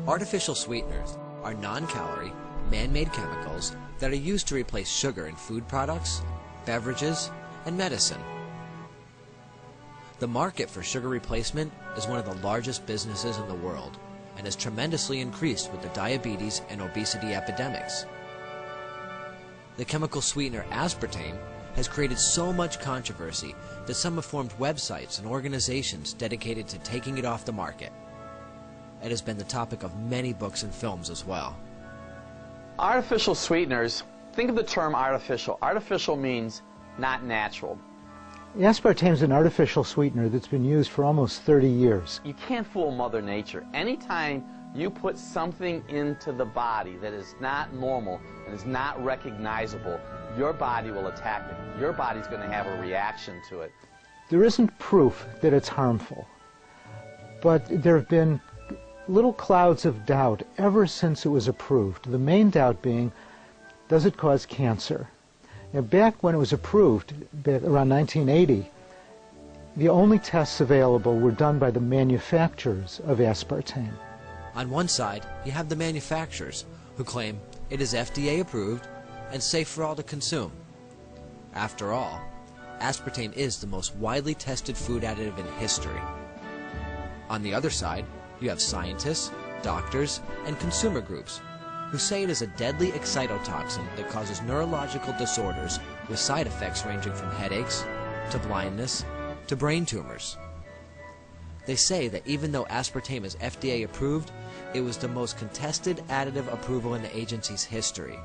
Artificial sweeteners are non-calorie, man-made chemicals that are used to replace sugar in food products, beverages, and medicine. The market for sugar replacement is one of the largest businesses in the world and has tremendously increased with the diabetes and obesity epidemics. The chemical sweetener aspartame has created so much controversy that some have formed websites and organizations dedicated to taking it off the market. It has been the topic of many books and films as well. Artificial sweeteners, think of the term artificial. Artificial means not natural. Aspartame is an artificial sweetener that's been used for almost 30 years. You can't fool Mother Nature. Anytime you put something into the body that is not normal and is not recognizable, your body will attack it. Your body's going to have a reaction to it. There isn't proof that it's harmful, but there have been little clouds of doubt ever since it was approved. The main doubt being, does it cause cancer? Now, back when it was approved, around 1980, the only tests available were done by the manufacturers of aspartame. On one side, you have the manufacturers who claim it is FDA approved and safe for all to consume. After all, aspartame is the most widely tested food additive in history. On the other side, you have scientists, doctors, and consumer groups who say it is a deadly excitotoxin that causes neurological disorders with side effects ranging from headaches to blindness to brain tumors. They say that even though aspartame is FDA approved, it was the most contested additive approval in the agency's history.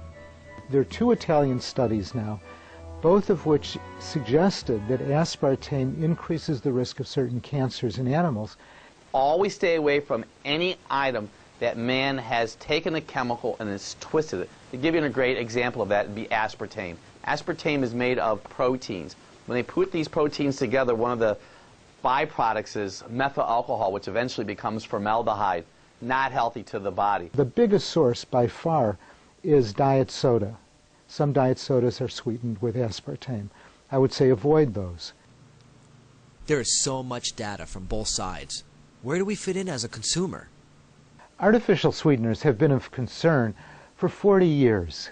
There are 2 Italian studies now, both of which suggested that aspartame increases the risk of certain cancers in animals. Always stay away from any item that man has taken a chemical and has twisted it. To give you a great example of that would be aspartame. Aspartame is made of proteins. When they put these proteins together, one of the byproducts is methyl alcohol, which eventually becomes formaldehyde, not healthy to the body. The biggest source by far is diet soda. Some diet sodas are sweetened with aspartame. I would say avoid those. There is so much data from both sides. Where do we fit in as a consumer? Artificial sweeteners have been of concern for 40 years.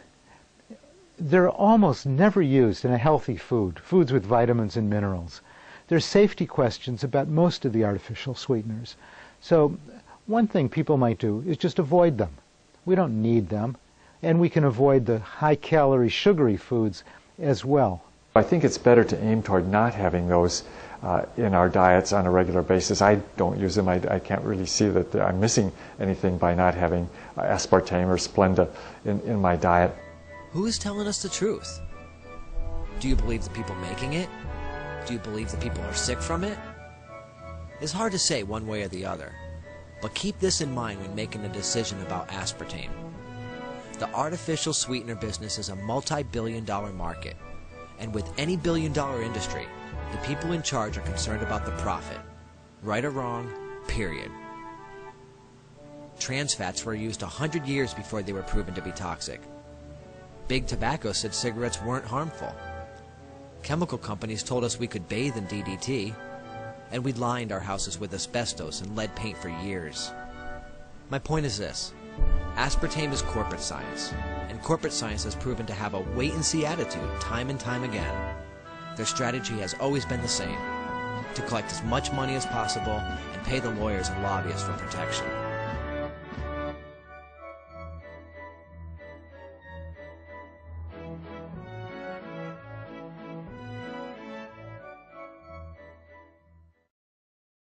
They're almost never used in a healthy food, foods with vitamins and minerals. There's safety questions about most of the artificial sweeteners. So one thing people might do is just avoid them. We don't need them, and we can avoid the high-calorie, sugary foods as well. I think it's better to aim toward not having those in our diets on a regular basis. I don't use them. I can't really see that I'm missing anything by not having aspartame or Splenda in my diet. Who is telling us the truth? Do you believe the people making it? Do you believe the people are sick from it? It's hard to say one way or the other, but keep this in mind when making a decision about aspartame. The artificial sweetener business is a multi-billion-dollar market, and with any billion-dollar industry, the people in charge are concerned about the profit, right or wrong, period. Trans fats were used 100 years before they were proven to be toxic. Big Tobacco said cigarettes weren't harmful. Chemical companies told us we could bathe in DDT, and we lined our houses with asbestos and lead paint for years. My point is this: aspartame is corporate science, and corporate science has proven to have a wait-and-see attitude time and time again. Their strategy has always been the same: to collect as much money as possible and pay the lawyers and lobbyists for protection.